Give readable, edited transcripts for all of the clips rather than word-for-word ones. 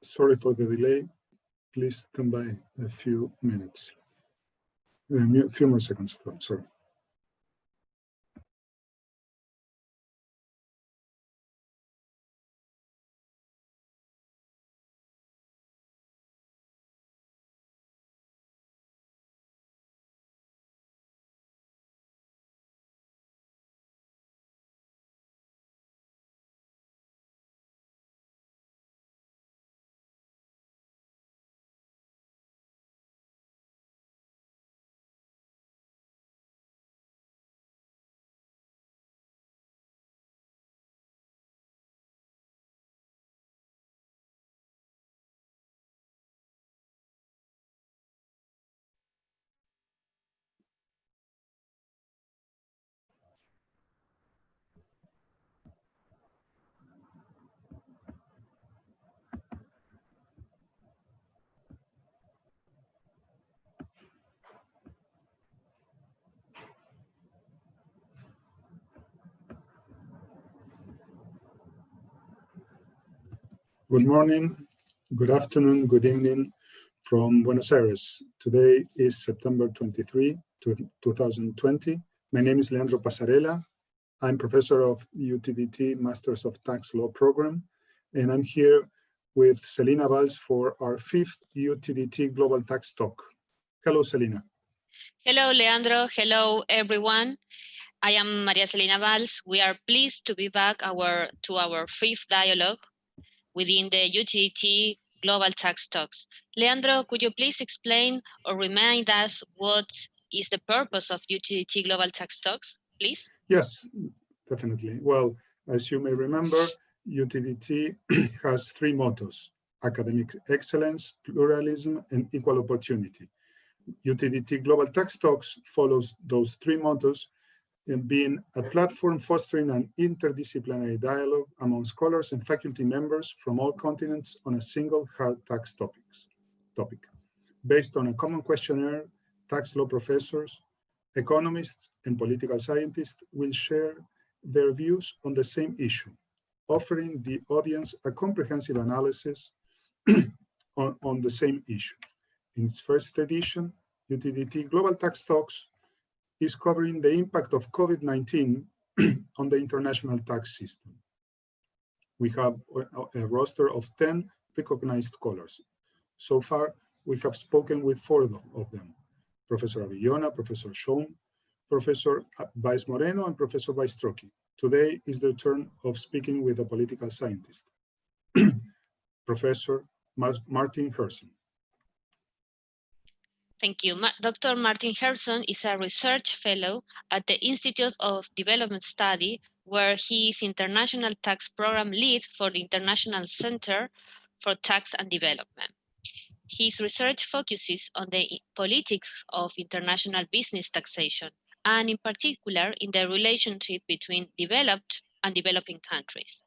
Sorry for the delay. Please stand by a few minutes. A few more seconds, sorry. Good morning, good afternoon, good evening from Buenos Aires. Today is September 23, 2020. My name is Leandro Passarella. I'm professor of UTDT Masters of Tax Law program, and I'm here with Celina Valls for our 5th UTDT Global Tax Talk. Hello, Celina. Hello, Leandro. Hello, everyone. I am María Celina Valls. We are pleased to be back to our 5th dialogue within the UTDT Global Tax Talks. Leandro, could you please explain or remind us what is the purpose of UTDT Global Tax Talks, please? Yes, definitely. Well, as you may remember, UTDT has 3 mottos: academic excellence, pluralism, and equal opportunity. UTDT Global Tax Talks follows those 3 mottos in being a platform fostering an interdisciplinary dialogue among scholars and faculty members from all continents on a single hard tax topic. Based on a common questionnaire, tax law professors, economists, and political scientists will share their views on the same issue, offering the audience a comprehensive analysis on the same issue. In its first edition, UTDT Global Tax Talks is covering the impact of COVID-19 on the international tax system. We have a roster of 10 recognized scholars. So far, we have spoken with 4 of them: Professor Avillona, Professor Schoen, Professor Valls Moreno, and Professor Baistrocchi. Today is the turn of speaking with a political scientist, Professor Martin Hearson. Thank you. Dr. Martin Hearson is a research fellow at the Institute of Development Study, where he is International Tax Program Lead for the International Center for Tax and Development. His research focuses on the politics of international business taxation, and in particular in the relationship between developed and developing countries.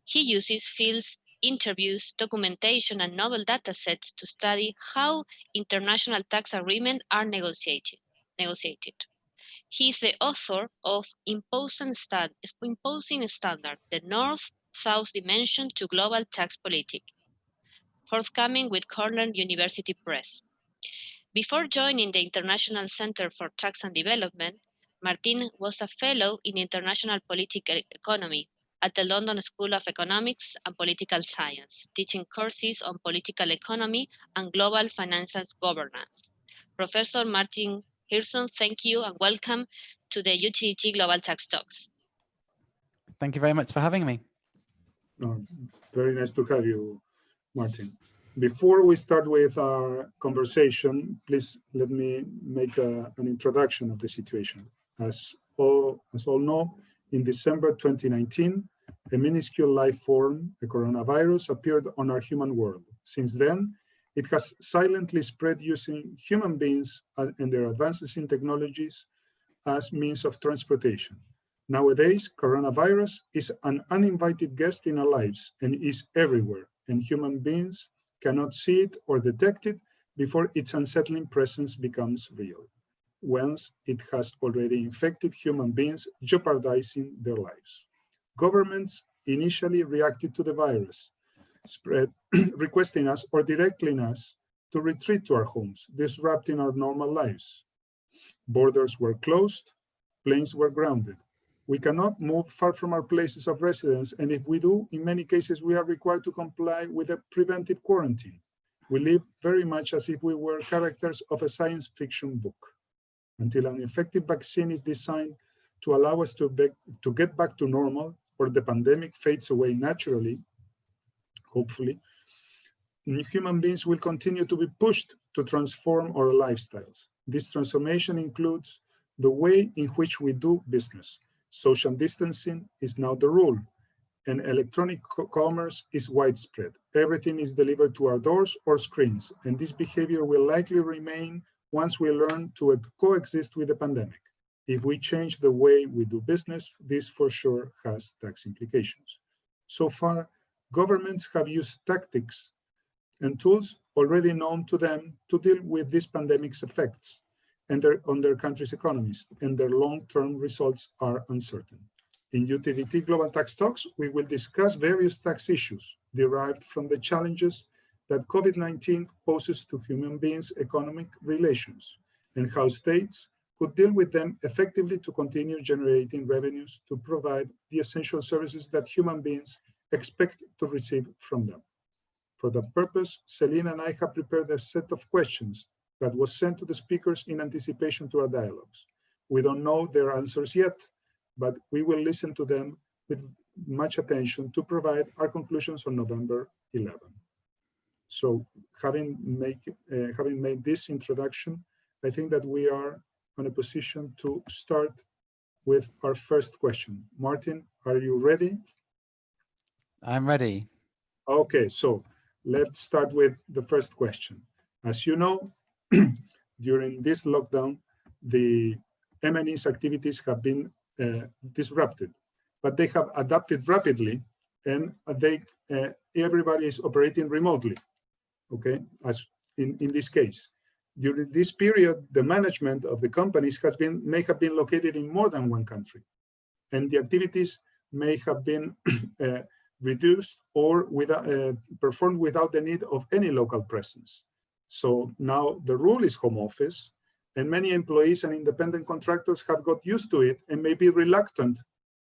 He uses fields, interviews, documentation, and novel data sets to study how international tax agreements are negotiated. He is the author of Imposing Standard, the North-South Dimension to Global Tax Politics, forthcoming with Cornell University Press. Before joining the International Center for Tax and Development, Martin was a fellow in international political economy at the London School of Economics and Political Science, teaching courses on political economy and global financial governance. Professor Martin Hearson, thank you and welcome to the UTDT Global Tax Talks. Thank you very much for having me. Very nice to have you, Martin. Before we start with our conversation, please let me make an introduction of the situation. As all know, in December 2019, a minuscule life form, the coronavirus, appeared on our human world. Since then, it has silently spread using human beings and their advances in technologies as means of transportation. Nowadays, coronavirus is an uninvited guest in our lives and is everywhere, and human beings cannot see it or detect it before its unsettling presence becomes real, once it has already infected human beings, jeopardizing their lives. Governments initially reacted to the virus, spread, requesting us or directing us to retreat to our homes, disrupting our normal lives. Borders were closed, planes were grounded. We cannot move far from our places of residence, and if we do, in many cases, we are required to comply with a preventive quarantine. We live very much as if we were characters of a science fiction book. Until an effective vaccine is designed to allow us to get back to normal, or the pandemic fades away naturally, hopefully, human beings will continue to be pushed to transform our lifestyles. This transformation includes the way in which we do business. Social distancing is now the rule, and electronic commerce is widespread. Everything is delivered to our doors or screens, and this behavior will likely remain once we learn to coexist with the pandemic. If we change the way we do business, this for sure has tax implications. So far, governments have used tactics and tools already known to them to deal with this pandemic's effects and on their country's economies, and their long-term results are uncertain. In UTDT Global Tax Talks, we will discuss various tax issues derived from the challenges that COVID-19 poses to human beings' economic relations, and how states could deal with them effectively to continue generating revenues to provide the essential services that human beings expect to receive from them. For that purpose, Celina and I have prepared a set of questions that was sent to the speakers in anticipation to our dialogues. We don't know their answers yet, but we will listen to them with much attention to provide our conclusions on November 11. So having made this introduction, I think that we are in a position to start with our first question. Martin, are you ready? I'm ready. Okay, so let's start with the first question. As you know, during this lockdown, the M&E's activities have been disrupted, but they have adapted rapidly, and everybody is operating remotely, okay, as in this case. During this period, the management of the companies may have been located in more than one country, and the activities may have been reduced or performed without the need of any local presence. So now the rule is home office, and many employees and independent contractors have got used to it and may be reluctant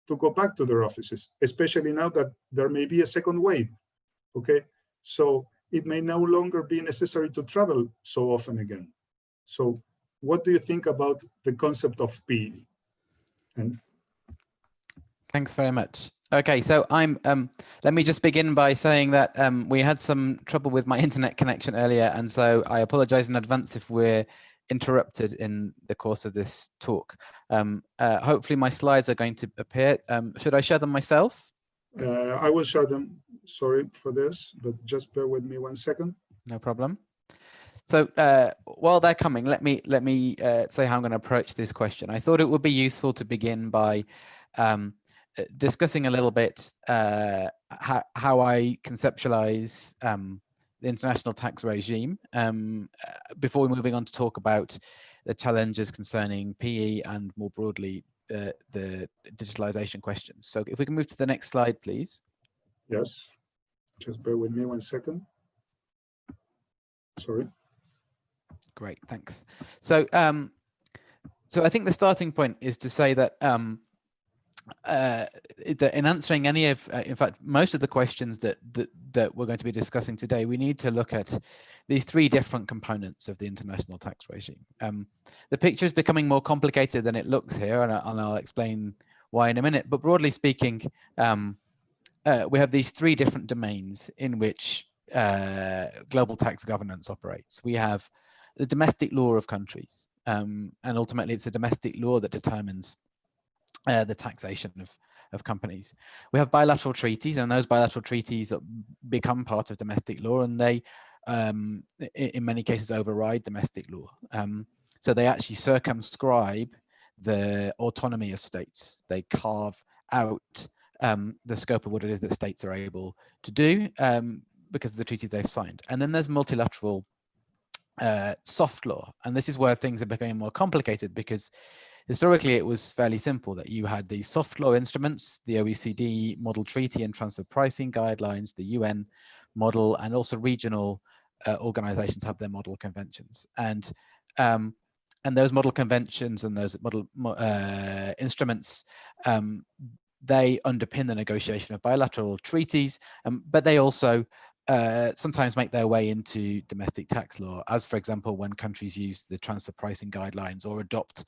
to go back to their offices, especially now that there may be a second wave, okay? So it may no longer be necessary to travel so often again. So what do you think about the concept of PE? And thanks very much. Okay, so let me just begin by saying that we had some trouble with my internet connection earlier, and so I apologize in advance if we're interrupted in the course of this talk. Hopefully my slides are going to appear. Should I share them myself? I will share them. Sorry for this, but just bear with me 1 second. No problem. So while they're coming, let me say how I'm going to approach this question. I thought it would be useful to begin by discussing a little bit how I conceptualize the international tax regime before moving on to talk about the challenges concerning PE and more broadly the digitalization questions. So if we can move to the next slide, please. Yes, just bear with me 1 second. Sorry. Great, thanks. So so I think the starting point is to say that in answering any of, in fact, most of the questions that we're going to be discussing today, we need to look at these three different components of the international tax regime. The picture is becoming more complicated than it looks here, and I'll explain why in a minute. But broadly speaking, we have these three different domains in which global tax governance operates. We have the domestic law of countries, and ultimately it's the domestic law that determines the taxation of companies. We have bilateral treaties, and those bilateral treaties become part of domestic law, and they, in many cases, override domestic law. So they actually circumscribe the autonomy of states. They carve out the scope of what it is that states are able to do because of the treaties they've signed. And then there's multilateral soft law, and this is where things are becoming more complicated, because historically it was fairly simple that you had these soft law instruments, the OECD model treaty and transfer pricing guidelines, the UN model, and also regional organizations have their model conventions. And those model conventions and those model instruments, they underpin the negotiation of bilateral treaties, but they also sometimes make their way into domestic tax law, as for example, when countries use the transfer pricing guidelines or adopt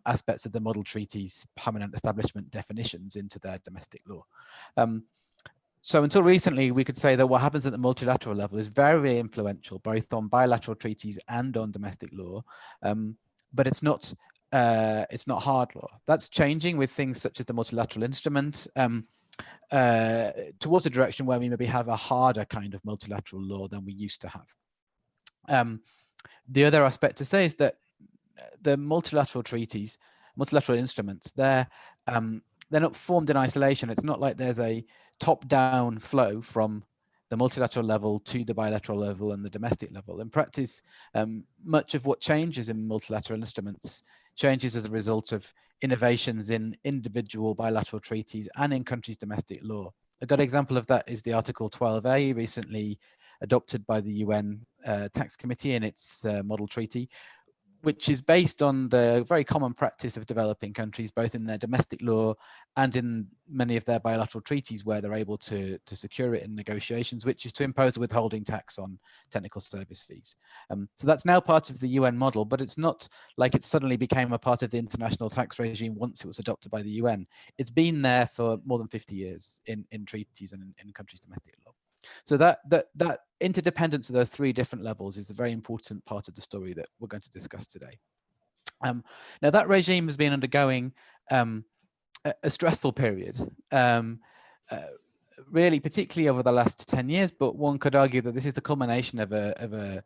aspects of the model treaties' permanent establishment definitions into their domestic law. So until recently, we could say that what happens at the multilateral level is very influential, both on bilateral treaties and on domestic law, but it's not hard law. That's changing with things such as the multilateral instrument, towards a direction where we maybe have a harder kind of multilateral law than we used to have. The other aspect to say is that the multilateral treaties, multilateral instruments, they're not formed in isolation. It's not like there's a top-down flow from the multilateral level to the bilateral level and the domestic level. In practice, much of what changes in multilateral instruments changes as a result of innovations in individual bilateral treaties and in countries' domestic law. A good example of that is the Article 12A, recently adopted by the UN Tax Committee in its model treaty, which is based on the very common practice of developing countries, both in their domestic law and in many of their bilateral treaties where they're able to secure it in negotiations, which is to impose a withholding tax on technical service fees. So that's now part of the UN model, but it's not like it suddenly became a part of the international tax regime once it was adopted by the UN. It's been there for more than 50 years in treaties and in countries' domestic law. So that interdependence of those three different levels is a very important part of the story that we're going to discuss today. Now that regime has been undergoing a stressful period, really, particularly over the last 10 years. But one could argue that this is the culmination of a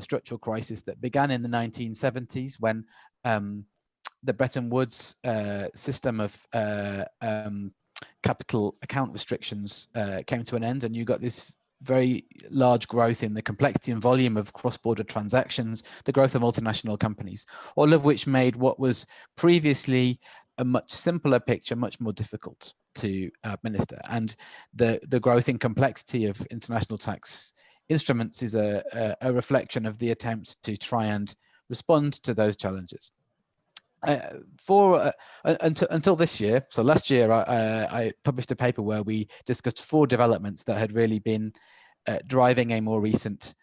structural crisis that began in the 1970s when the Bretton Woods system of capital account restrictions came to an end, and you got this very large growth in the complexity and volume of cross-border transactions, the growth of multinational companies, all of which made what was previously a much simpler picture much more difficult to administer. And the growth in complexity of international tax instruments is a reflection of the attempts to try and respond to those challenges. Until this year, so last year, I published a paper where we discussed 4 developments that had really been driving a more recent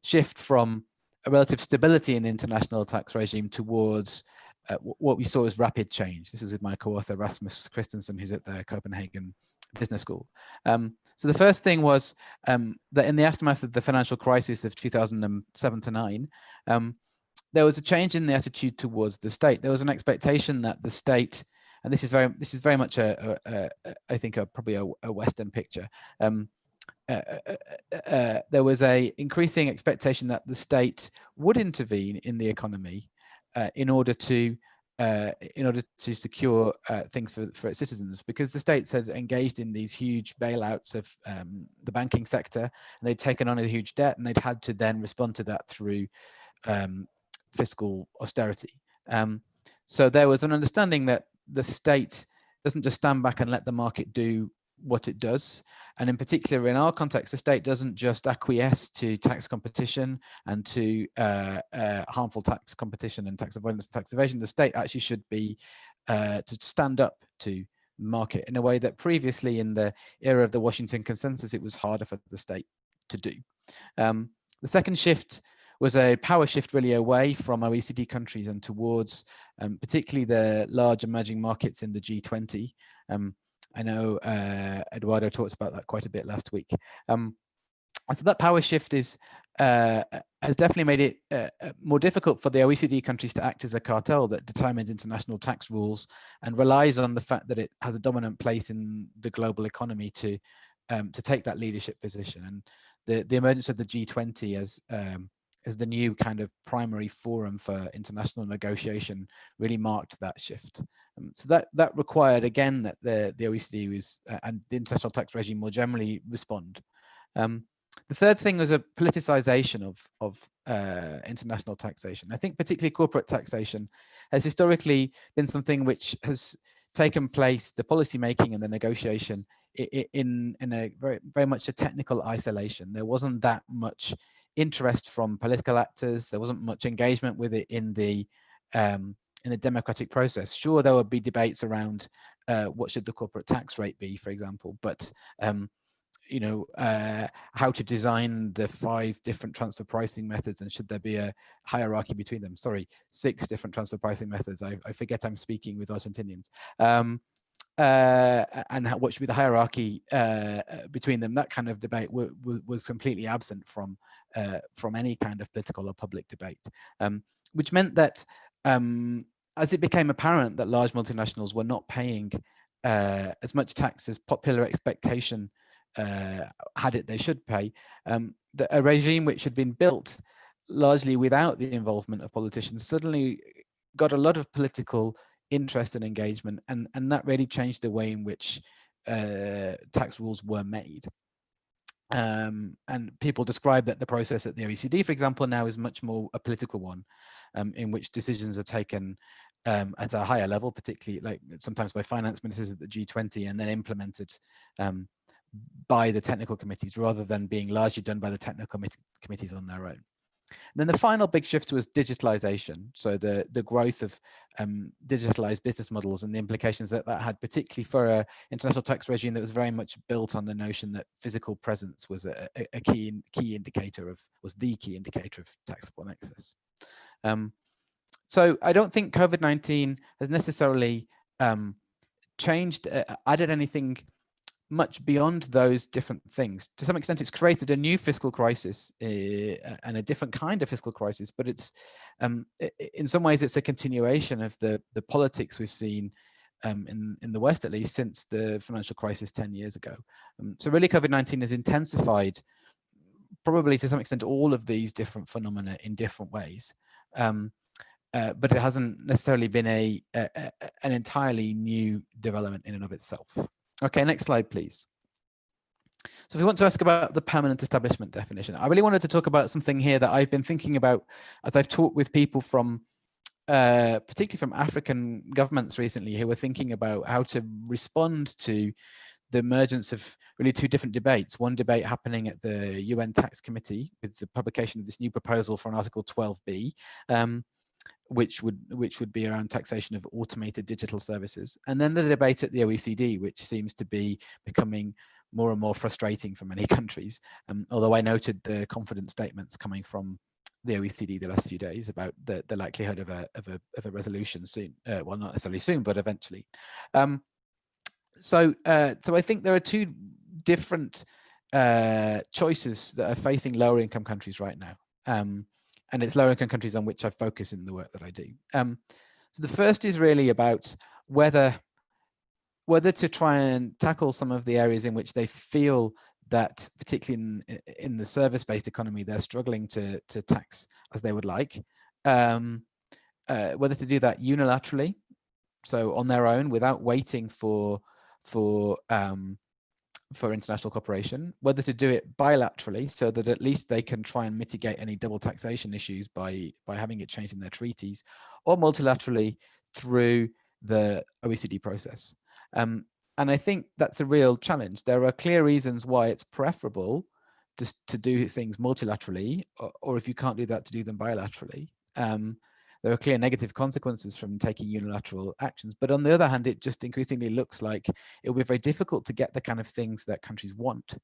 shift from a relative stability in the international tax regime towards what we saw as rapid change. This is with my co-author Rasmus Christensen, who's at the Copenhagen Business School. So the first thing was that in the aftermath of the financial crisis of 2007 to 9, there was a change in the attitude towards the state. There was an expectation that the state, and this is very much I think probably a Western picture. There was a increasing expectation that the state would intervene in the economy in order to secure things for its citizens, because the states had engaged in these huge bailouts of the banking sector, and they'd taken on a huge debt, and they'd had to then respond to that through fiscal austerity. So there was an understanding that the state doesn't just stand back and let the market do what it does. And in particular, in our context, the state doesn't just acquiesce to tax competition and to harmful tax competition and tax avoidance and tax evasion. The state actually should be to stand up to market in a way that previously, in the era of the Washington Consensus, it was harder for the state to do. The second shift was a power shift really away from OECD countries and towards particularly the large emerging markets in the G20. I know Eduardo talked about that quite a bit last week. So that power shift has definitely made it more difficult for the OECD countries to act as a cartel that determines international tax rules and relies on the fact that it has a dominant place in the global economy to take that leadership position. And the emergence of the G20 as the new kind of primary forum for international negotiation really marked that shift. So that required, again, that the OECD was and the international tax regime more generally respond. The third thing was a politicization of international taxation. I think particularly corporate taxation has historically been something which has taken place, the policy making and the negotiation, in a very much a technical isolation. There wasn't that much interest from political actors. There wasn't much engagement with it in the democratic process. Sure, there would be debates around what should the corporate tax rate be, for example, but you know, how to design the 5 different transfer pricing methods, and should there be a hierarchy between them? Sorry, 6 different transfer pricing methods. I forget I'm speaking with Argentinians. And what should be the hierarchy between them? That kind of debate was completely absent from any kind of political or public debate, which meant that as it became apparent that large multinationals were not paying as much tax as popular expectation had it they should pay, a regime which had been built largely without the involvement of politicians suddenly got a lot of political interest and engagement, and that really changed the way in which tax rules were made. And people describe that the process at the OECD, for example, now is much more a political one, in which decisions are taken at a higher level, particularly like sometimes by finance ministers at the G20, and then implemented by the technical committees, rather than being largely done by the technical committees on their own. And then the final big shift was digitalization. So the growth of digitalized business models and the implications that that had, particularly for an international tax regime that was very much built on the notion that physical presence was a key indicator of, was the key indicator of taxable nexus. So I don't think COVID-19 has necessarily changed, added anything much beyond those different things. To some extent, it's created a new fiscal crisis and a different kind of fiscal crisis, but it's in some ways it's a continuation of the politics we've seen in the West, at least, since the financial crisis 10 years ago. So really COVID-19 has intensified, probably to some extent, all of these different phenomena in different ways. But it hasn't necessarily been an entirely new development in and of itself. Okay, next slide, please. So if we want to ask about the permanent establishment definition, I really wanted to talk about something here that I've been thinking about as I've talked with people from, particularly from African governments recently, who are thinking about how to respond to the emergence of really 2 different debates. One debate happening at the UN Tax Committee with the publication of this new proposal for an Article 12B, which would be around taxation of automated digital services, and then the debate at the OECD, which seems to be becoming more and more frustrating for many countries. Although I noted the confident statements coming from the OECD the last few days about the likelihood of a resolution soon. Well, not necessarily soon, but eventually. So I think there are 2 different choices that are facing lower income countries right now. And it's lower income countries on which I focus in the work that I do. So the first is really about whether to try and tackle some of the areas in which they feel that, particularly in the service-based economy, they're struggling to tax as they would like, whether to do that unilaterally, so on their own, without waiting for international cooperation, whether to do it bilaterally so that at least they can try and mitigate any double taxation issues by having it changed in their treaties, or multilaterally through the OECD process. And I think that's a real challenge. There are clear reasons why it's preferable to do things multilaterally, or if you can't do that, to do them bilaterally. There are clear negative consequences from taking unilateral actions. But on the other hand, it just increasingly looks like it will be very difficult to get the kind of things that countries want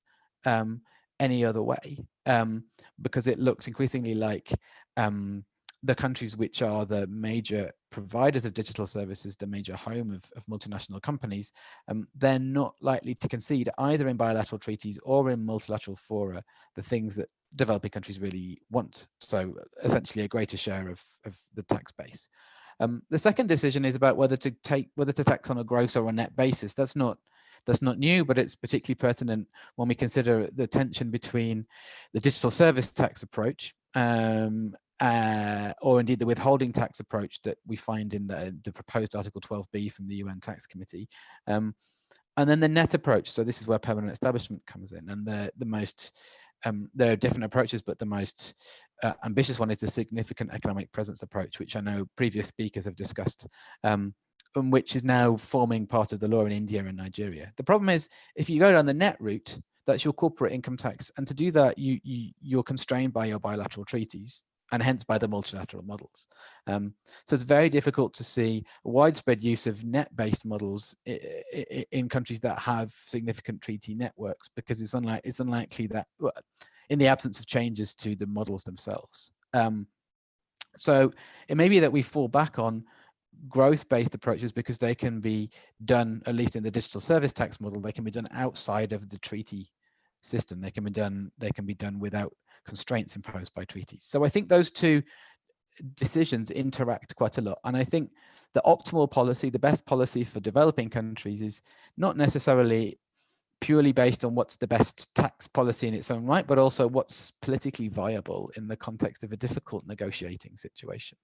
any other way, because it looks increasingly like the countries which are the major providers of digital services, the major home of multinational companies, they're not likely to concede either in bilateral treaties or in multilateral fora the things that developing countries really want. So essentially a greater share of the tax base. The second decision is about whether to tax on a gross or a net basis. That's not new, but it's particularly pertinent when we consider the tension between the digital service tax approach, or indeed the withholding tax approach that we find in the proposed Article 12B from the UN Tax Committee, and then the net approach. So this is where permanent establishment comes in, and the most there are different approaches, but the most ambitious one is the significant economic presence approach, which I know previous speakers have discussed which is now forming part of the law in India and Nigeria. The problem is, if you go down the net route, that's your corporate income tax. And to do that, you're constrained by your bilateral treaties and hence by the multilateral models. So it's very difficult to see widespread use of net-based models in countries that have significant treaty networks, because it's unlikely that, in the absence of changes to the models themselves. So it may be that we fall back on growth-based approaches because they can be done, at least in the digital service tax model, they can be done outside of the treaty system. They can be done without constraints imposed by treaties. So I think those two decisions interact quite a lot. And I think the optimal policy, the best policy for developing countries, is not necessarily purely based on what's the best tax policy in its own right, but also what's politically viable in the context of a difficult negotiating situation.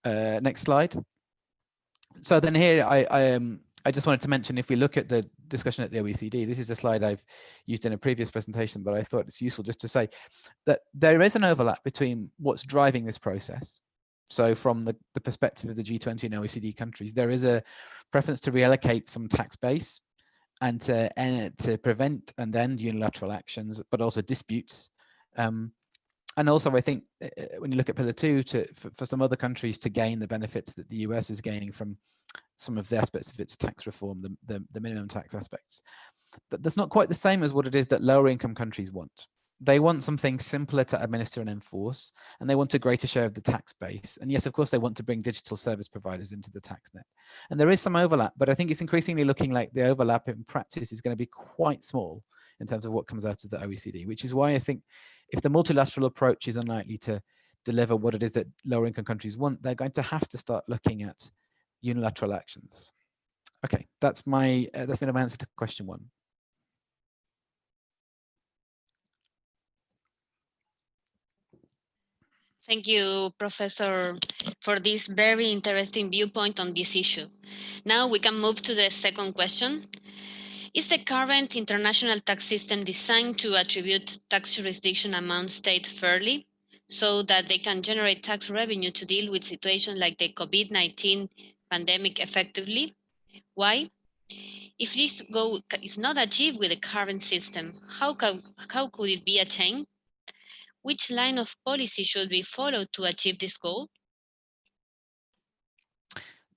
Next slide. So then here, I just wanted to mention, if we look at the discussion at the OECD, this is a slide I've used in a previous presentation, but I thought it's useful just to say that there is an overlap between what's driving this process. So from the perspective of the G20 and OECD countries, there is a preference to reallocate some tax base and to prevent and end unilateral actions, but also disputes. And also, I think when you look at Pillar 2, for some other countries to gain the benefits that the US is gaining from some of the aspects of its tax reform, the minimum tax aspects, that's not quite the same as what it is that lower income countries want. They want something simpler to administer and enforce, and they want a greater share of the tax base. And yes, of course, they want to bring digital service providers into the tax net. And there is some overlap, but I think it's increasingly looking like the overlap in practice is going to be quite small in terms of what comes out of the OECD, which is why I think if the multilateral approach is unlikely to deliver what it is that lower income countries want, they're going to have to start looking at unilateral actions. Okay, that's my that's the answer to question 1. Thank you, Professor, for this very interesting viewpoint on this issue. Now we can move to the second question. Is the current international tax system designed to attribute tax jurisdiction among states fairly so that they can generate tax revenue to deal with situations like the COVID-19 pandemic effectively? Why? If this goal is not achieved with the current system, how could it be attained? Which line of policy should be followed to achieve this goal?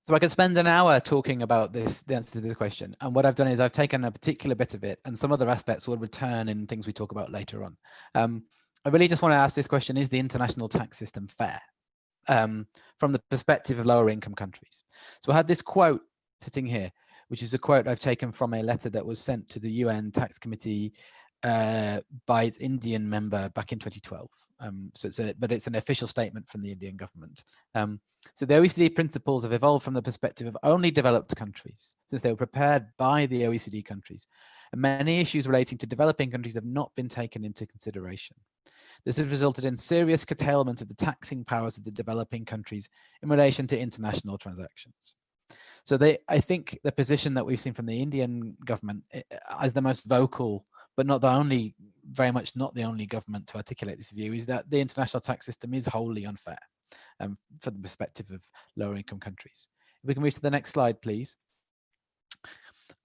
So I could spend an hour talking about this, the answer to this question. And what I've done is I've taken a particular bit of it, and some other aspects will return in things we talk about later on. I really just want to ask this question: is the international tax system fair from the perspective of lower income countries? So I have this quote sitting here, which is a quote I've taken from a letter that was sent to the UN Tax Committee by its Indian member back in 2012. But it's an official statement from the Indian government. So the OECD principles have evolved from the perspective of only developed countries, since they were prepared by the OECD countries. And many issues relating to developing countries have not been taken into consideration. This has resulted in serious curtailment of the taxing powers of the developing countries in relation to international transactions. So I think the position that we've seen from the Indian government as the most vocal, but not the only, very much not the only government to articulate this view, is that the international tax system is wholly unfair for the perspective of lower income countries. If we can move to the next slide, please.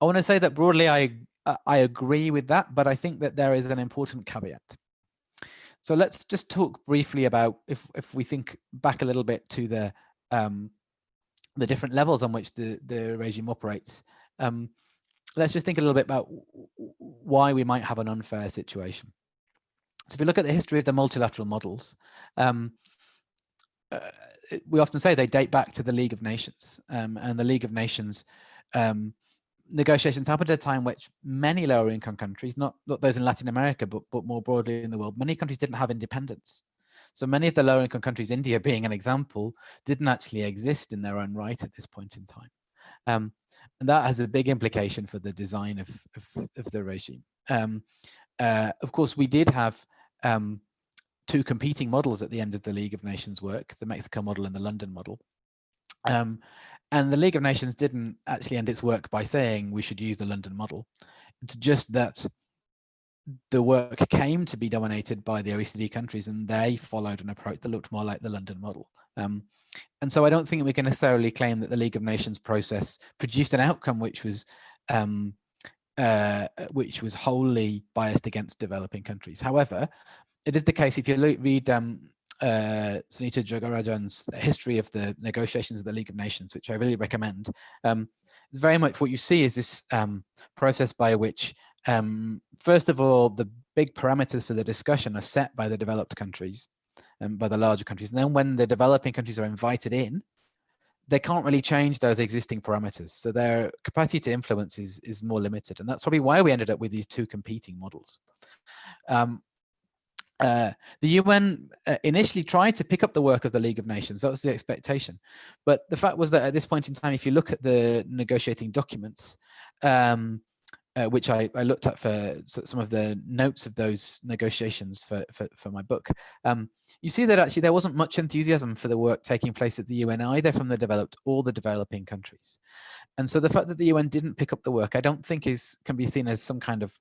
I want to say that broadly I agree with that, but I think that there is an important caveat. So let's just talk briefly about, if we think back a little bit to the different levels on which the regime operates. Let's just think a little bit about why we might have an unfair situation. So if we look at the history of the multilateral models, we often say they date back to the League of Nations, and the League of Nations negotiations happened at a time which many lower income countries, not those in Latin America, but more broadly in the world, many countries didn't have independence. So many of the lower income countries, India being an example, didn't actually exist in their own right at this point in time. And that has a big implication for the design of the regime. Of course, we did have two competing models at the end of the League of Nations work, the Mexico model and the London model. And the League of Nations didn't actually end its work by saying we should use the London model. It's just that the work came to be dominated by the OECD countries, and they followed an approach that looked more like the London model. And so I don't think we can necessarily claim that the League of Nations process produced an outcome which was wholly biased against developing countries. However, it is the case, if you read Sunita Jagarajan's history of the negotiations of the League of Nations, which I really recommend, it's very much what you see is this process by which, first of all, the big parameters for the discussion are set by the developed countries, by the larger countries. And then when the developing countries are invited in, they can't really change those existing parameters. So their capacity to influence is more limited. And that's probably why we ended up with these two competing models. The UN initially tried to pick up the work of the League of Nations. That was the expectation. But the fact was that at this point in time, if you look at the negotiating documents, which I looked at for some of the notes of those negotiations for my book, you see that actually there wasn't much enthusiasm for the work taking place at the UN, either from the developed or the developing countries. And so the fact that the UN didn't pick up the work, I don't think can be seen as some kind of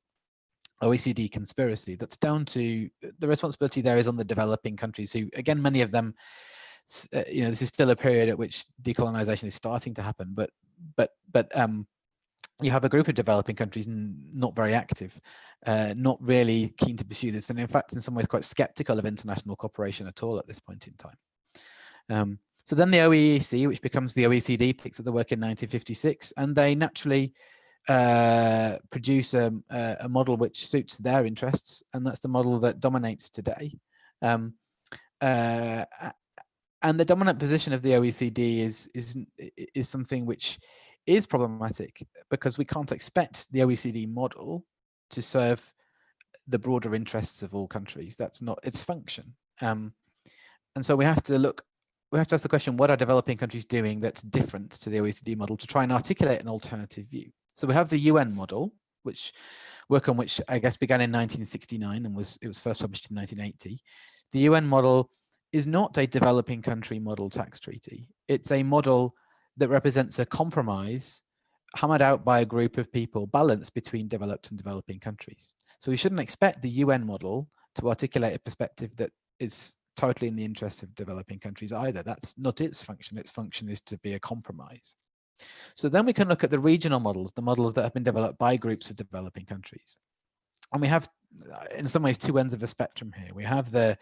OECD conspiracy. That's down to the responsibility there is on the developing countries, who, again, many of them, this is still a period at which decolonization is starting to happen, but you have a group of developing countries not very active, not really keen to pursue this, and in fact, in some ways, quite skeptical of international cooperation at all at this point in time. So then the OEEC, which becomes the OECD, picks up the work in 1956, and they naturally produce a model which suits their interests, and that's the model that dominates today. And the dominant position of the OECD is something which is problematic, because we can't expect the OECD model to serve the broader interests of all countries. That's not its function. And so we have to ask the question, what are developing countries doing that's different to the OECD model, to try and articulate an alternative view? So we have the UN model, which I guess began in 1969 and it was first published in 1980. The UN model is not a developing country model tax treaty. It's a model that represents a compromise hammered out by a group of people, balanced between developed and developing countries. So we shouldn't expect the UN model to articulate a perspective that is totally in the interests of developing countries either. That's not its function. Its function is to be a compromise. So then we can look at the regional models, the models that have been developed by groups of developing countries. And we have, in some ways, two ends of a spectrum here. We have the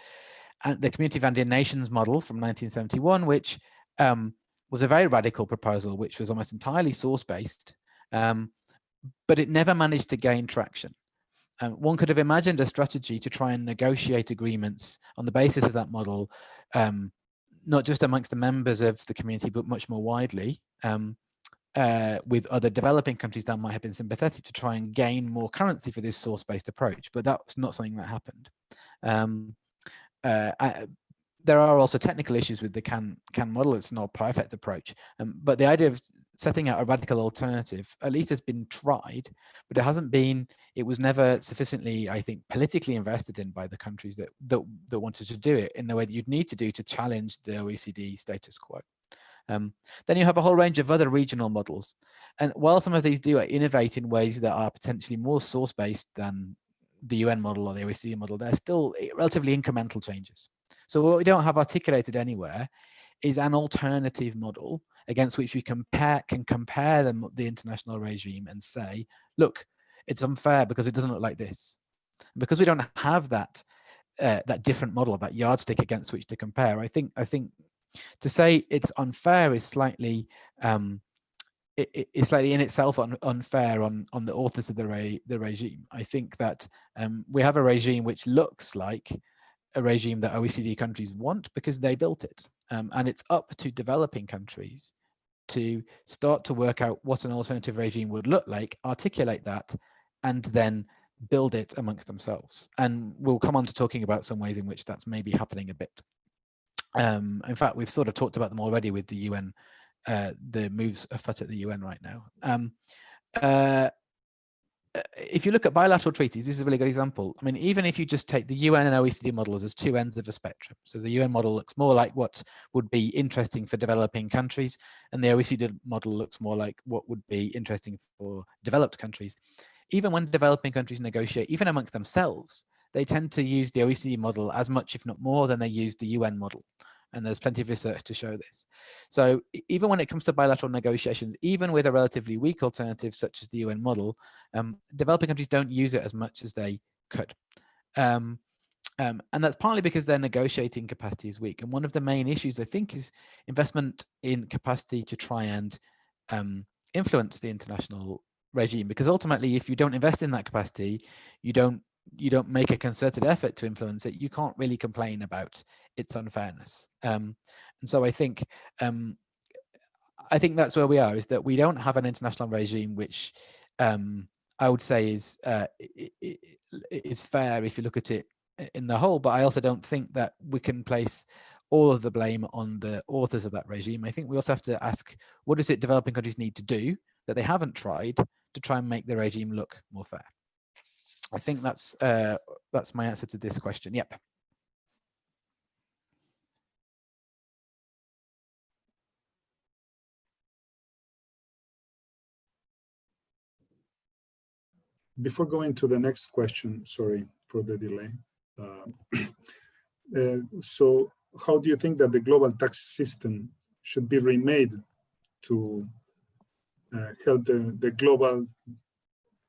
Community of Andean Nations model from 1971, which was a very radical proposal, which was almost entirely source-based, but it never managed to gain traction. One could have imagined a strategy to try and negotiate agreements on the basis of that model, not just amongst the members of the community, but much more widely, with other developing countries that might have been sympathetic, to try and gain more currency for this source-based approach. But that's not something that happened. There are also technical issues with the can model. It's not a perfect approach, but the idea of setting out a radical alternative at least has been tried, but it was never sufficiently, I think, politically invested in by the countries that wanted to do it in the way that you'd need to do to challenge the OECD status quo. Then you have a whole range of other regional models, and while some of these do innovate in ways that are potentially more source-based than the UN model or the OECD model, they're still relatively incremental changes. So what we don't have articulated anywhere is an alternative model against which we can compare the international regime and say, look, it's unfair because it doesn't look like this. And because we don't have that different model, that yardstick against which to compare, I think to say it's unfair is slightly it's slightly in itself unfair on the authors of the regime. I think that we have a regime which looks like a regime that OECD countries want because they built it. And it's up to developing countries to start to work out what an alternative regime would look like, articulate that, and then build it amongst themselves. And we'll come on to talking about some ways in which that's maybe happening a bit. In fact, we've sort of talked about them already with the UN, the moves afoot at the UN right now. If you look at bilateral treaties, this is a really good example. I mean, even if you just take the UN and OECD models as two ends of a spectrum, so the UN model looks more like what would be interesting for developing countries, and the OECD model looks more like what would be interesting for developed countries. even when developing countries negotiate, even amongst themselves, they tend to use the OECD model as much, if not more, than they use the UN model. And there's plenty of research to show this. So even when it comes to bilateral negotiations, even with a relatively weak alternative such as the UN model, developing countries don't use it as much as they could. And that's partly because their negotiating capacity is weak. And one of the main issues, I think, is investment in capacity to try and influence the international regime. Because ultimately, if you don't invest in that capacity, you don't make a concerted effort to influence it, you can't really complain about its unfairness. And so I think that's where we are, is that we don't have an international regime which I would say is fair if you look at it in the whole, but I also don't think that we can place all of the blame on the authors of that regime. I think we also have to ask, what is it developing countries need to do that they haven't tried to try and make the regime look more fair? I think that's my answer to this question. Yep. Before going to the next question, sorry for the delay. So how do you think that the global tax system should be remade to help the global,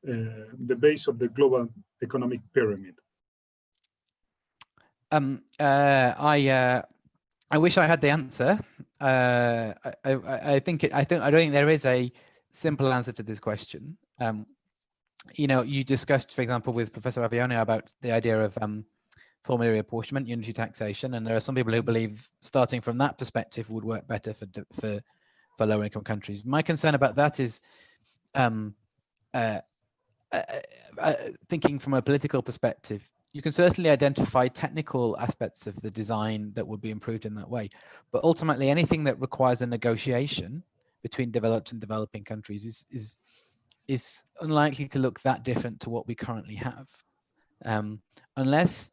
the base of the global economic pyramid? I wish I had the answer. I don't think there is a simple answer to this question. You discussed, for example, with Professor Avione about the idea of formulary apportionment, unitary taxation, and there are some people who believe starting from that perspective would work better for lower income countries. My concern about that is thinking from a political perspective. You can certainly identify technical aspects of the design that would be improved in that way, but ultimately anything that requires a negotiation between developed and developing countries is unlikely to look that different to what we currently have, unless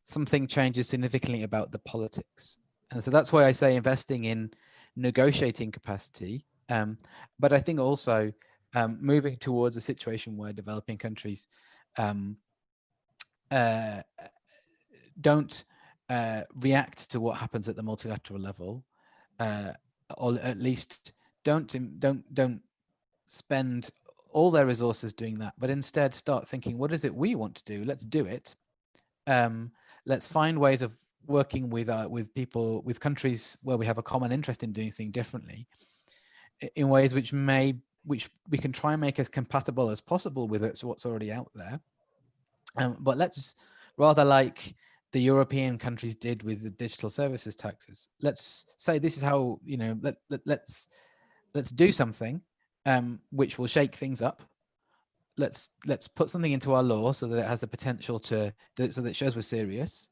something changes significantly about the politics. And so that's why I say investing in negotiating capacity, but I think also moving towards a situation where developing countries don't react to what happens at the multilateral level, or at least don't spend all their resources doing that, but instead start thinking, what is it we want to do? Let's do it. Let's find ways of working with people, with countries where we have a common interest in doing things differently, in ways which we can try and make as compatible as possible with what's already out there. But let's, rather like the European countries did with the digital services taxes, let's say this is how, let's do something which will shake things up. Let's put something into our law so that it has the potential so that it shows we're serious,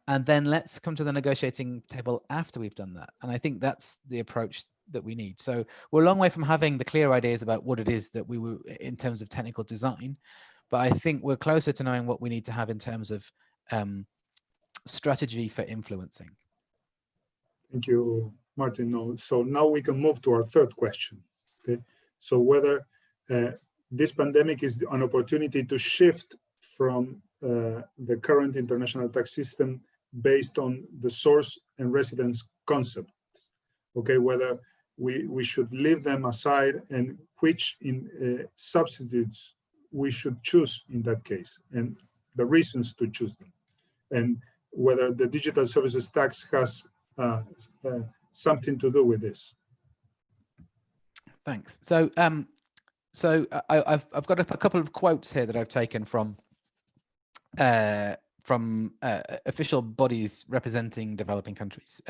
and then let's come to the negotiating table after we've done that. And I think that's the approach that we need. So we're a long way from having the clear ideas about what it is that we were in terms of technical design, but I think we're closer to knowing what we need to have in terms of strategy for influencing. Thank you, Martin. So now we can move to our third question. Okay, so whether this pandemic is an opportunity to shift from the current international tax system based on the source and residence concept. Okay, whether we should leave them aside and which substitutes we should choose in that case, and the reasons to choose them, and whether the digital services tax has something to do with this. Thanks. So I've got a couple of quotes here that I've taken from official bodies representing developing countries,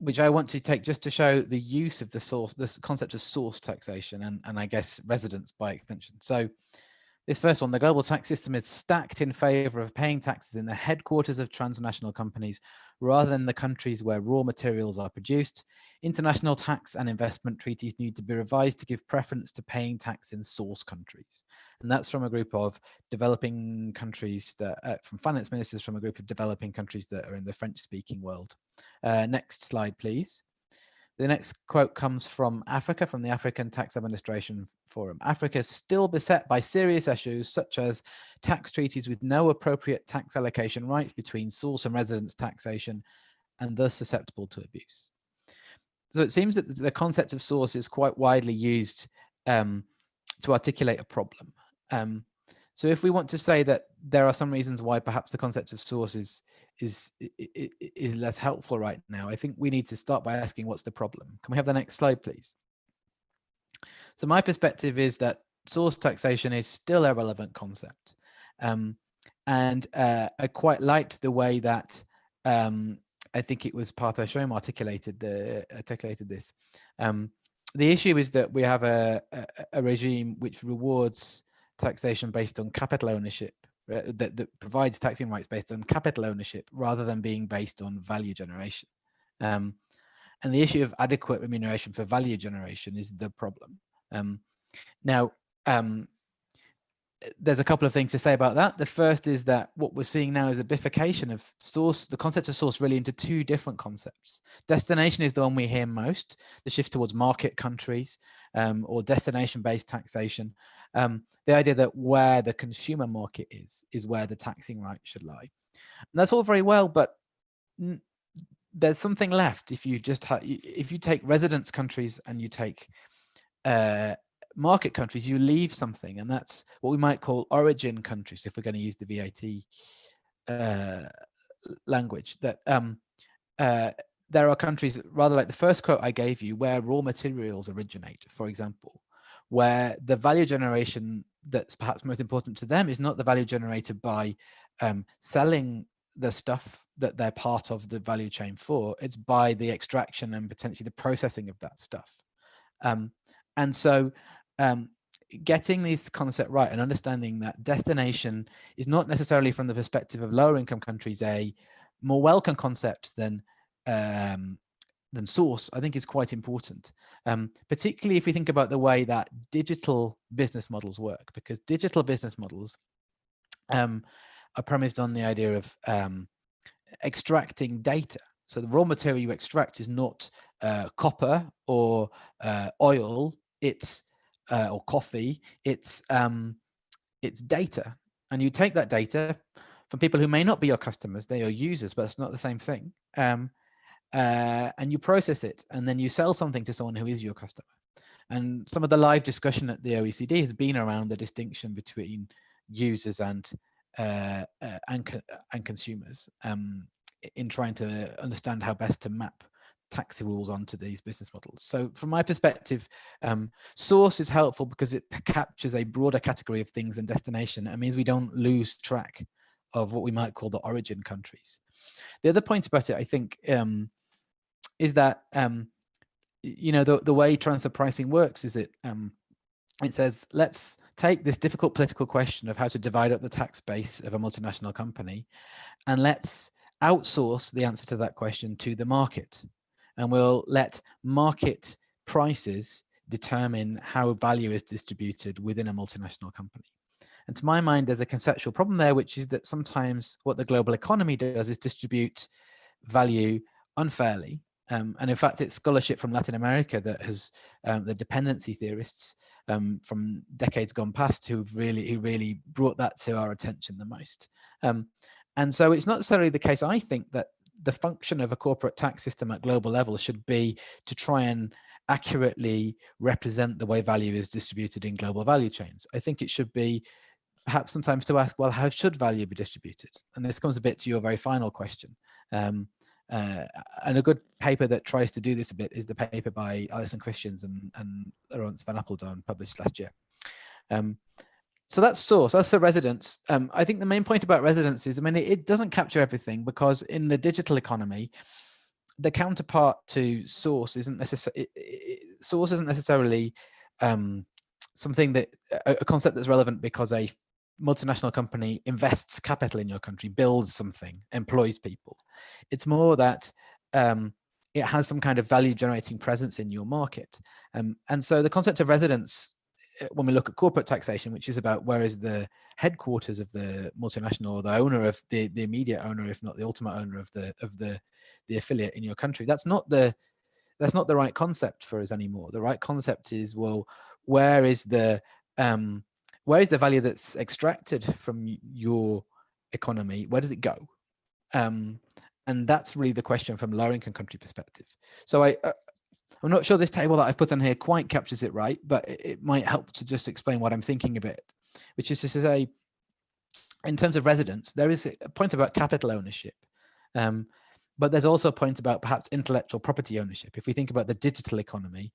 which I want to take just to show the use of this concept of source taxation and I guess residence by extension. So this first one, the global tax system is stacked in favor of paying taxes in the headquarters of transnational companies rather than the countries where raw materials are produced. International tax and investment treaties need to be revised to give preference to paying tax in source countries. And that's from a group of developing countries, from finance ministers from a group of developing countries that are in the French-speaking world. Next slide, please. The next quote comes from Africa, from the African Tax Administration Forum. Africa is still beset by serious issues such as tax treaties with no appropriate tax allocation rights between source and residence taxation, and thus susceptible to abuse. So it seems that the concept of source is quite widely used to articulate a problem. So if we want to say that there are some reasons why perhaps the concept of source is less helpful right now, I think we need to start by asking what's the problem. Can we have the next slide, please? So my perspective is that source taxation is still a relevant concept. And I quite liked the way that I think it was Passarella articulated this. The issue is that we have a regime which rewards taxation based on capital ownership, that provides taxing rights based on capital ownership rather than being based on value generation. And the issue of adequate remuneration for value generation is the problem. Now, there's a couple of things to say about that. The first is that what we're seeing now is a bifurcation of source, the concept of source really into two different concepts. Destination is the one we hear most, the shift towards market countries or destination-based taxation. The idea that where the consumer market is where the taxing right should lie. And that's all very well, but there's something left if you just if you take residence countries and you take market countries, you leave something, and that's what we might call origin countries if we're going to use the VAT language. That there are countries, rather like the first quote I gave you, where raw materials originate, for example, where the value generation that's perhaps most important to them is not the value generated by selling the stuff that they're part of the value chain for, it's by the extraction and potentially the processing of that stuff. And so getting this concept right and understanding that destination is not necessarily from the perspective of lower income countries a more welcome concept than source, I think is quite important, particularly if we think about the way that digital business models work, because digital business models are premised on the idea of extracting data. So the raw material you extract is not copper or oil, it's or coffee, it's data. And you take that data from people who may not be your customers, they're your users, but it's not the same thing. And you process it, and then you sell something to someone who is your customer. And some of the live discussion at the OECD has been around the distinction between users and consumers in trying to understand how best to map tax rules onto these business models. So from my perspective, source is helpful because it captures a broader category of things than destination. It means we don't lose track of what we might call the origin countries. The other point about it, I think, is that you know, the way transfer pricing works is it says, let's take this difficult political question of how to divide up the tax base of a multinational company, and let's outsource the answer to that question to the market. And we'll let market prices determine how value is distributed within a multinational company. And to my mind, there's a conceptual problem there, which is that sometimes what the global economy does is distribute value unfairly. And in fact, it's scholarship from Latin America that has the dependency theorists from decades gone past who really brought that to our attention the most. And so it's not necessarily the case, I think, that the function of a corporate tax system at global level should be to try and accurately represent the way value is distributed in global value chains. I think it should be perhaps sometimes to ask, well, how should value be distributed? And this comes a bit to your very final question. And a good paper that tries to do this a bit is the paper by Alison Christians and Laurence Van Appeldoorn, published last year. So that's source. That's for residence. I think the main point about residence is, I mean, it doesn't capture everything, because in the digital economy, the counterpart to source isn't necessarily something that a concept that's relevant because a multinational company invests capital in your country, builds something, employs people. It's more that it has some kind of value generating presence in your market. And so the concept of residence, when we look at corporate taxation, which is about where is the headquarters of the multinational, or the owner of the immediate owner, if not the ultimate owner of the affiliate in your country, that's not the that's not the right concept for us anymore. The right concept is, well, where is the value that's extracted from your economy? Where does it go? And that's really the question from lower income country perspective. So I'm not sure this table that I've put on here quite captures it right, but it might help to just explain what I'm thinking a bit, which is to say, in terms of residents, there is a point about capital ownership, but there's also a point about perhaps intellectual property ownership. If we think about the digital economy,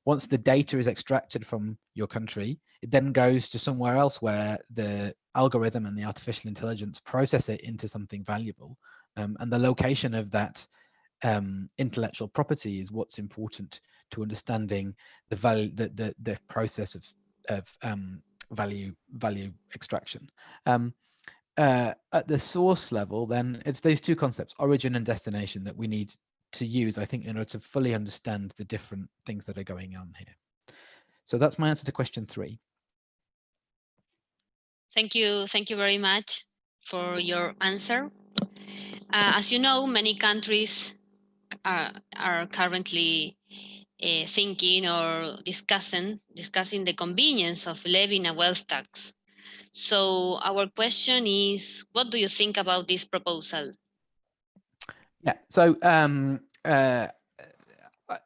once the data is extracted from your country, it then goes to somewhere else where the algorithm and the artificial intelligence process it into something valuable. And the location of that intellectual property is what's important to understanding the value, the process of value extraction. At the source level, then it's these two concepts, origin and destination, that we need to use, I think, in order to fully understand the different things that are going on here. So that's my answer to question 3. Thank you very much for your answer. As you know, many countries are currently thinking or discussing the convenience of levying a wealth tax. So our question is, what do you think about this proposal? Yeah, so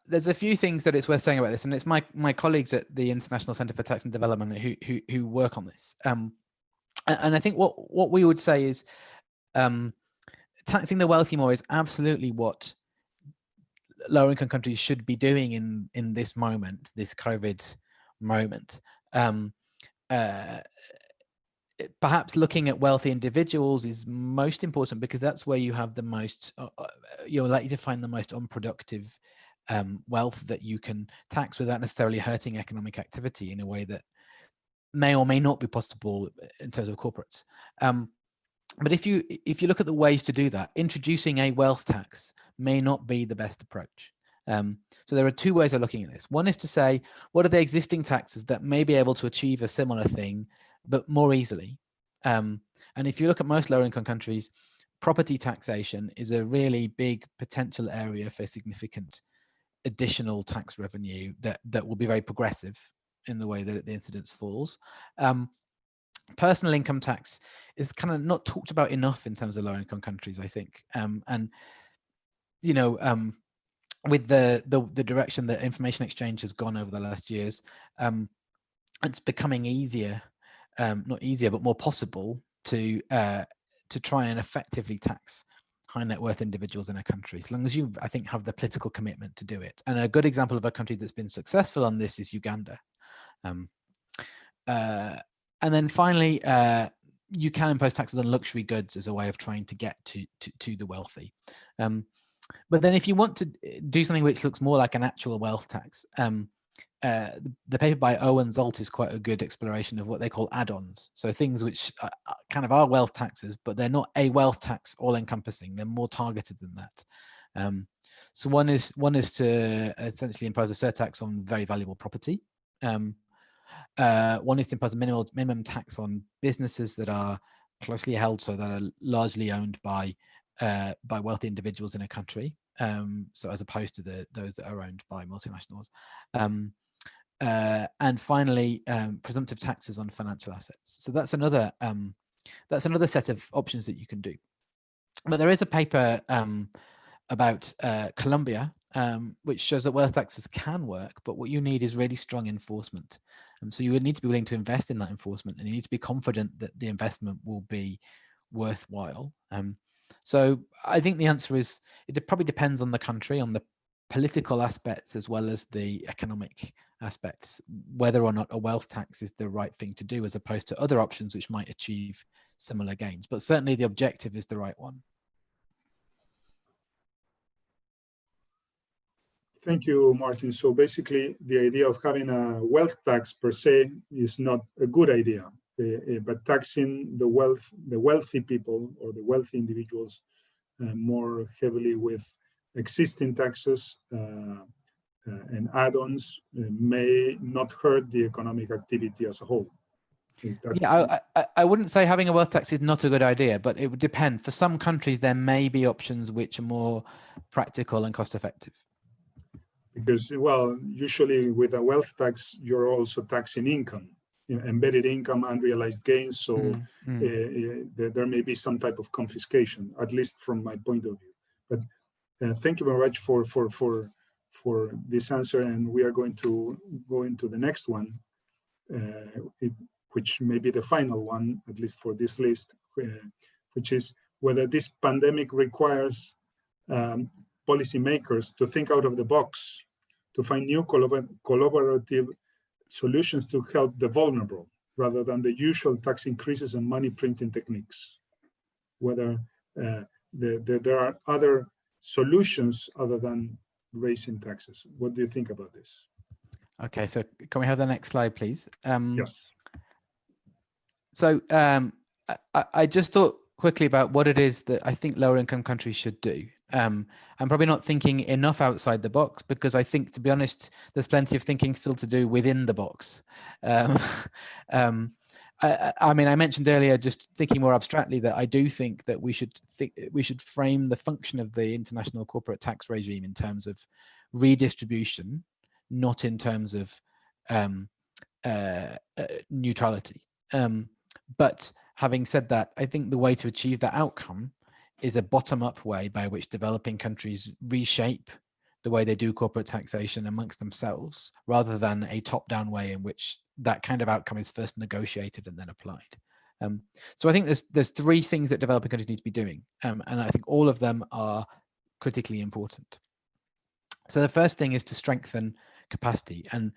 there's a few things that it's worth saying about this, and it's my colleagues at the International Centre for Tax and Development who work on this. And I think what we would say is taxing the wealthy more is absolutely what lower income countries should be doing in this moment, this COVID moment. Perhaps looking at wealthy individuals is most important because that's where you have the most, you're likely to find the most unproductive wealth that you can tax without necessarily hurting economic activity in a way that may or may not be possible in terms of corporates. But if you look at the ways to do that, introducing a wealth tax may not be the best approach. So there are two ways of looking at this. One is to say, what are the existing taxes that may be able to achieve a similar thing, but more easily? And if you look at most lower income countries, property taxation is a really big potential area for significant additional tax revenue that will be very progressive in the way that the incidence falls. Personal income tax is kind of not talked about enough in terms of lower income countries, I think. And, you know, with the direction that information exchange has gone over the last years, it's becoming easier, not easier, but more possible to try and effectively tax high net worth individuals in a country, as long as you, I think, have the political commitment to do it. And a good example of a country that's been successful on this is Uganda. And then finally, you can impose taxes on luxury goods as a way of trying to get to the wealthy. But then if you want to do something which looks more like an actual wealth tax, the paper by Owen Zolt is quite a good exploration of what they call add-ons. So things which kind of are wealth taxes, but they're not a wealth tax all-encompassing. They're more targeted than that. So one is to essentially impose a surtax on very valuable property. One is to impose a minimum tax on businesses that are closely held, so that are largely owned by wealthy individuals in a country, so as opposed to those that are owned by multinationals. And finally, presumptive taxes on financial assets. So that's another set of options that you can do. But there is a paper about Colombia, which shows that wealth taxes can work, but what you need is really strong enforcement. So you would need to be willing to invest in that enforcement, and you need to be confident that the investment will be worthwhile. So I think the answer is, it probably depends on the country, on the political aspects as well as the economic aspects, whether or not a wealth tax is the right thing to do, as opposed to other options which might achieve similar gains. But certainly the objective is the right one. Thank you, Martin. So basically, the idea of having a wealth tax per se is not a good idea, but taxing the wealthy people or the wealthy individuals more heavily with existing taxes and add-ons may not hurt the economic activity as a whole. Yeah, I wouldn't say having a wealth tax is not a good idea, but it would depend. For some countries, there may be options which are more practical and cost-effective. Because, well, usually with a wealth tax, you're also taxing income, embedded income, unrealized gains. So there may be some type of confiscation, at least from my point of view. But thank you very much for this answer. And we are going to go into the next one, which may be the final one, at least for this list, which is whether this pandemic requires policymakers to think out of the box, to find new collaborative solutions to help the vulnerable, rather than the usual tax increases and money printing techniques. Whether there are other solutions other than raising taxes. What do you think about this? Okay, so can we have the next slide, please? Yes. So I just thought quickly about what it is that I think lower income countries should do. I'm probably not thinking enough outside the box, because I think, to be honest, there's plenty of thinking still to do within the box. I mean, I mentioned earlier, just thinking more abstractly, that I do think that we should frame the function of the international corporate tax regime in terms of redistribution, not in terms of neutrality. But having said that, I think the way to achieve that outcome is a bottom-up way by which developing countries reshape the way they do corporate taxation amongst themselves, rather than a top-down way in which that kind of outcome is first negotiated and then applied. So I think there's three things that developing countries need to be doing, and I think all of them are critically important. So the first thing is to strengthen capacity, and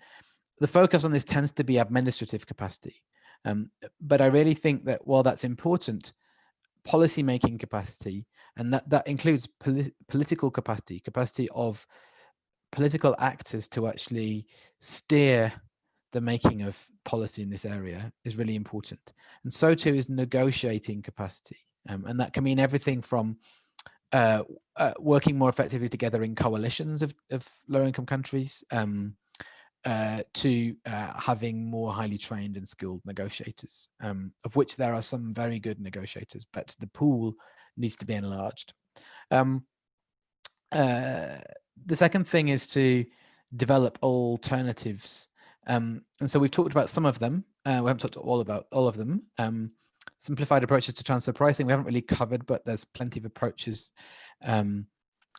the focus on this tends to be administrative capacity. But I really think that while that's important, policy-making capacity, and that includes political capacity of political actors to actually steer the making of policy in this area, is really important. And so too is negotiating capacity. And that can mean everything from working more effectively together in coalitions of low-income countries, to having more highly trained and skilled negotiators, of which there are some very good negotiators, but the pool needs to be enlarged. The second thing is to develop alternatives. And so we've talked about some of them. We haven't talked about all of them. Simplified approaches to transfer pricing, we haven't really covered, but there's plenty of approaches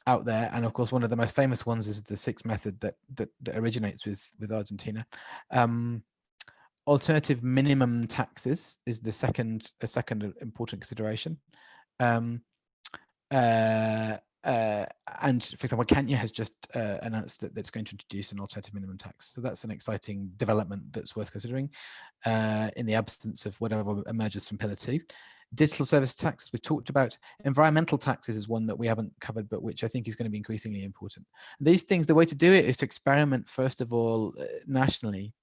out there. And of course, one of the most famous ones is the sixth method that originates with Argentina. Alternative minimum taxes is a second important consideration. And for example, Kenya has just announced that it's going to introduce an alternative minimum tax. So that's an exciting development that's worth considering in the absence of whatever emerges from Pillar 2. Digital service taxes we've talked about. Environmental taxes is one that we haven't covered, but which I think is going to be increasingly important. These things, the way to do it is to experiment, first of all, nationally,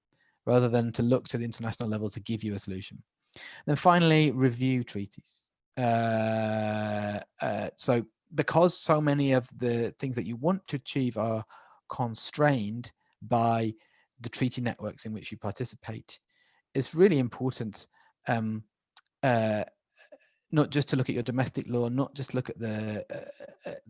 rather than to look to the international level to give you a solution. And then finally, review treaties. So because so many of the things that you want to achieve are constrained by the treaty networks in which you participate, it's really important not just to look at your domestic law, not just look at the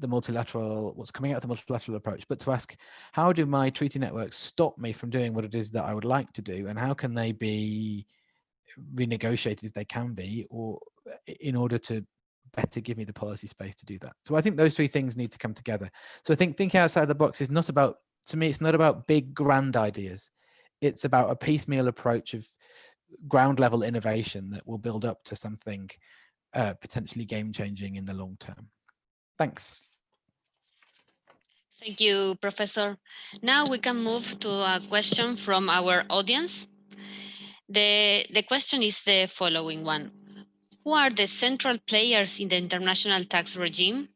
multilateral, what's coming out of the multilateral approach, but to ask, how do my treaty networks stop me from doing what it is that I would like to do, and how can they be renegotiated if they can be, or in order to better give me the policy space to do that. So I think those three things need to come together. So I think thinking outside the box is not about, to me, it's not about big grand ideas. It's about a piecemeal approach of ground level innovation that will build up to something potentially game-changing in the long term. Thanks. Thank you, Professor. Now we can move to a question from our audience. The question is the following one. Who are the central players in the international tax regime?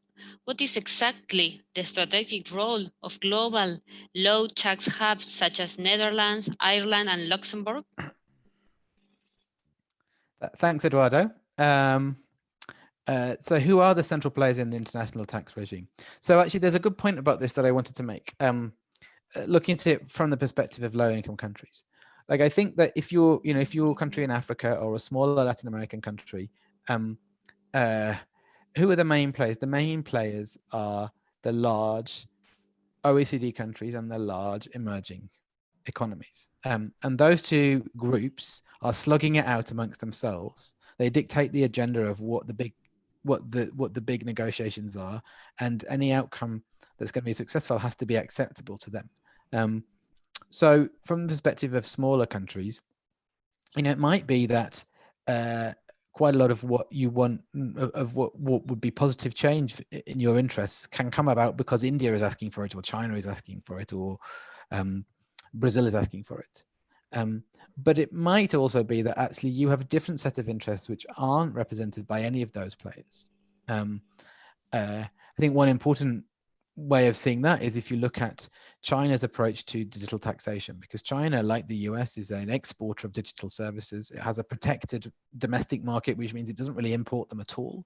What is exactly the strategic role of global low tax hubs such as Netherlands, Ireland, and Luxembourg? Thanks, Eduardo. So who are the central players in the international tax regime? So actually, there's a good point about this that I wanted to make. Looking at it from the perspective of low-income countries, like I think that if you're a country in Africa or a smaller Latin American country, who are the main players? The main players are the large OECD countries and the large emerging economies. And those two groups are slugging it out amongst themselves. They dictate the agenda of what the big negotiations are, and any outcome that's going to be successful has to be acceptable to them. So from the perspective of smaller countries, it might be that quite a lot of what you want, of what would be positive change in your interests, can come about because India is asking for it, or China is asking for it, or Brazil is asking for it. But it might also be that actually you have a different set of interests which aren't represented by any of those players. I think one important way of seeing that is if you look at China's approach to digital taxation, because China, like the US, is an exporter of digital services. It has a protected domestic market, which means it doesn't really import them at all.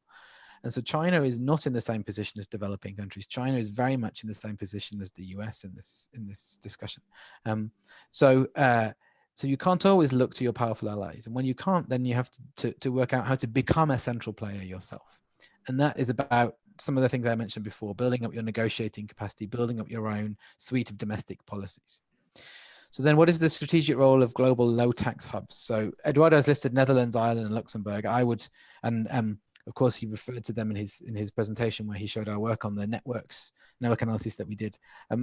And so China is not in the same position as developing countries. China is very much in the same position as the US in this discussion. So you can't always look to your powerful allies. And when you can't, then you have to work out how to become a central player yourself. And that is about some of the things I mentioned before: building up your negotiating capacity, building up your own suite of domestic policies. So then what is the strategic role of global low tax hubs? So Eduardo has listed Netherlands, Ireland, and Luxembourg. I would, of course, he referred to them in his presentation where he showed our work on the network analysis that we did.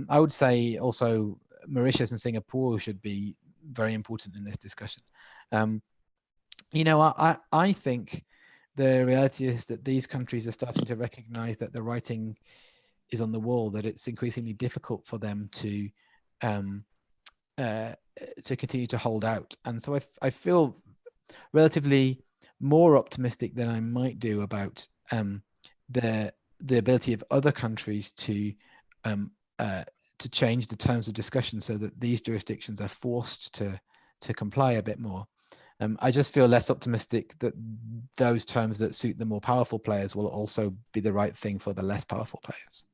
I would say also Mauritius and Singapore should be very important in this discussion. I think the reality is that these countries are starting to recognize that the writing is on the wall, that it's increasingly difficult for them to continue to hold out. And so I feel relatively more optimistic than I might do about the ability of other countries to change the terms of discussion so that these jurisdictions are forced to comply a bit more. I just feel less optimistic that those terms that suit the more powerful players will also be the right thing for the less powerful players.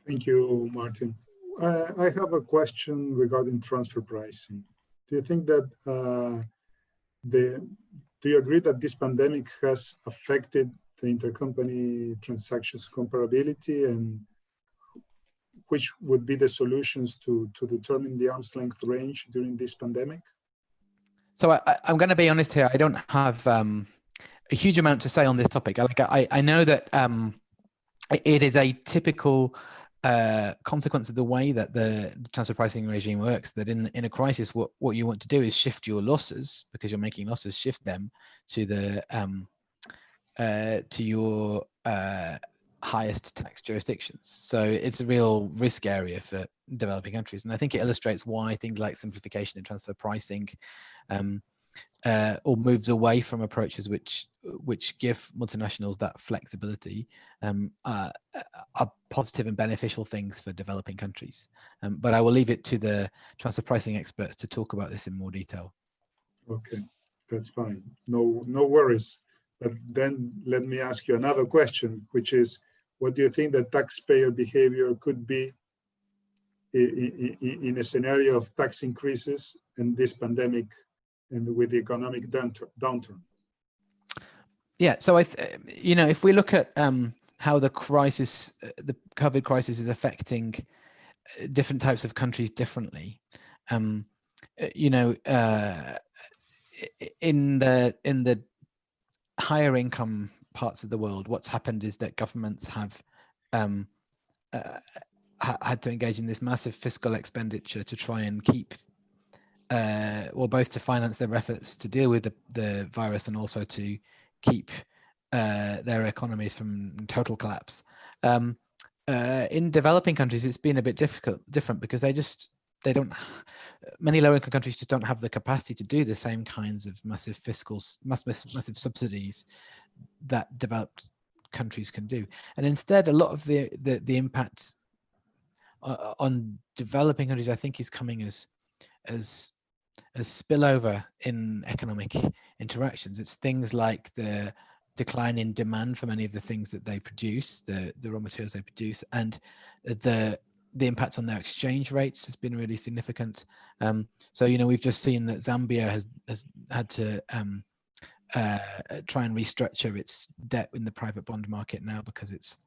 Thank you, Martin. I have a question regarding transfer pricing. Do you think that do you agree that this pandemic has affected the intercompany transactions comparability, and which would be the solutions to determine the arm's length range during this pandemic? So I'm going to be honest here. I don't have a huge amount to say on this topic. I know that it is a typical consequence of the way that the transfer pricing regime works, that in a crisis, what you want to do is shift your losses, because you're making losses, shift them to your highest tax jurisdictions. So it's a real risk area for developing countries. And I think it illustrates why things like simplification and transfer pricing or moves away from approaches which give multinationals that flexibility are positive and beneficial things for developing countries. But I will leave it to the transfer pricing experts to talk about this in more detail. Okay, that's fine. No worries. But then let me ask you another question, which is, what do you think that taxpayer behavior could be in a scenario of tax increases and this pandemic and with the economic downturn? Yeah, so if we look at how the COVID crisis is affecting different types of countries differently, in the higher income parts of the world, what's happened is that governments have had to engage in this massive fiscal expenditure to try and keep, both to finance their efforts to deal with the virus and also to keep their economies from total collapse. In developing countries, it's been a bit different because many low-income countries just don't have the capacity to do the same kinds of massive subsidies that developed countries can do. And instead, a lot of the impact on developing countries, I think, is coming as spillover in economic interactions. It's things like the decline in demand for many of the things that they produce, the raw materials they produce, and the impact on their exchange rates has been really significant. So we've just seen that Zambia has had to try and restructure its debt in the private bond market now because it's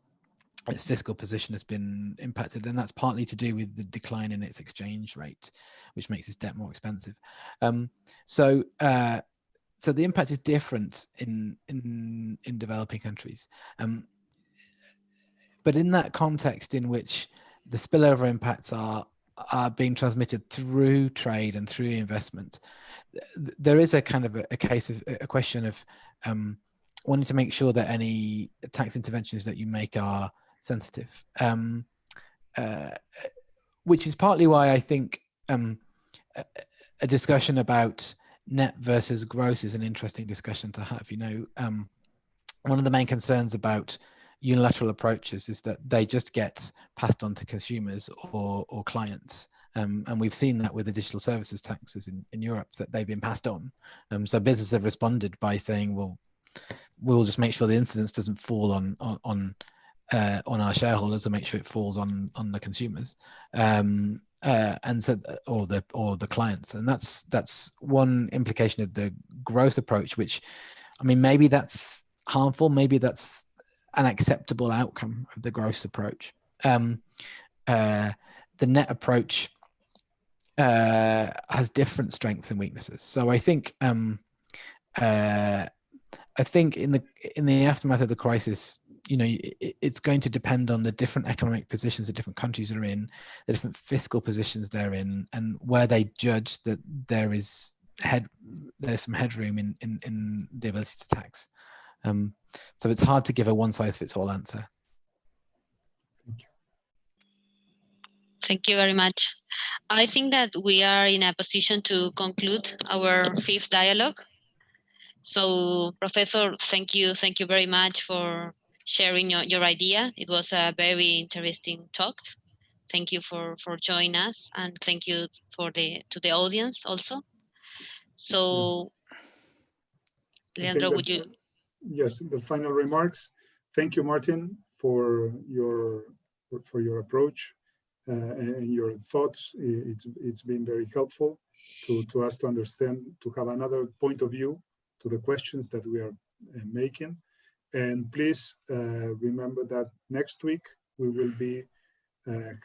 its fiscal position has been impacted, and that's partly to do with the decline in its exchange rate, which makes its debt more expensive. So the impact is different in developing countries. But in that context in which the spillover impacts are being transmitted through trade and through investment, there is a kind of a question of wanting to make sure that any tax interventions that you make are sensitive, which is partly why I think a discussion about net versus gross is an interesting discussion to have. You know, one of the main concerns about unilateral approaches is that they just get passed on to consumers or clients. And we've seen that with the digital services taxes in Europe, that they've been passed on. So businesses have responded by saying, well, we'll just make sure the incidence doesn't fall on our shareholders, or make sure it falls on the consumers, and so or the clients. And that's one implication of the growth approach, which, I mean, maybe that's harmful, maybe that's an acceptable outcome of the gross approach. The net approach has different strengths and weaknesses. So I think in the aftermath of the crisis, you know, it's going to depend on the different economic positions that different countries are in, the different fiscal positions they're in, and where they judge that there's some headroom in the ability to tax. So it's hard to give a one-size-fits-all answer. Thank you very much. I think that we are in a position to conclude our fifth dialogue. So, Professor, thank you very much for sharing your idea. It was a very interesting talk. Thank you for joining us, and thank you to the audience also. So, Leandro, would you? Yes, the final remarks. Thank you, Martin, for your approach and your thoughts. It's been very helpful to us to understand, to have another point of view to the questions that we are making. And please remember that next week we will be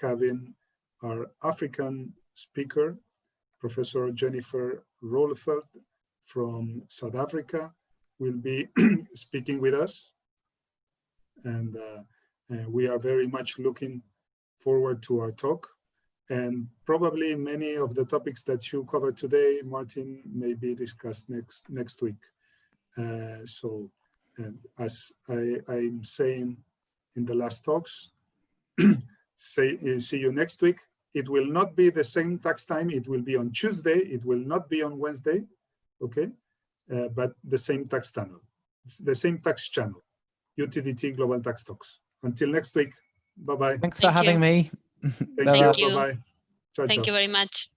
having our African speaker, Professor Jennifer Roeleveld from South Africa, will be speaking with us. And we are very much looking forward to our talk. And probably many of the topics that you covered today, Martin, may be discussed next week. So as I'm saying in the last talks, see you next week. It will not be the same tax time. It will be on Tuesday. It will not be on Wednesday, okay? But the same tax channel. It's the same tax channel, UTDT Global Tax Talks. Until next week, bye-bye. Thanks for having me. Thank you. Bye-bye. Ciao, Thank ciao. you very much.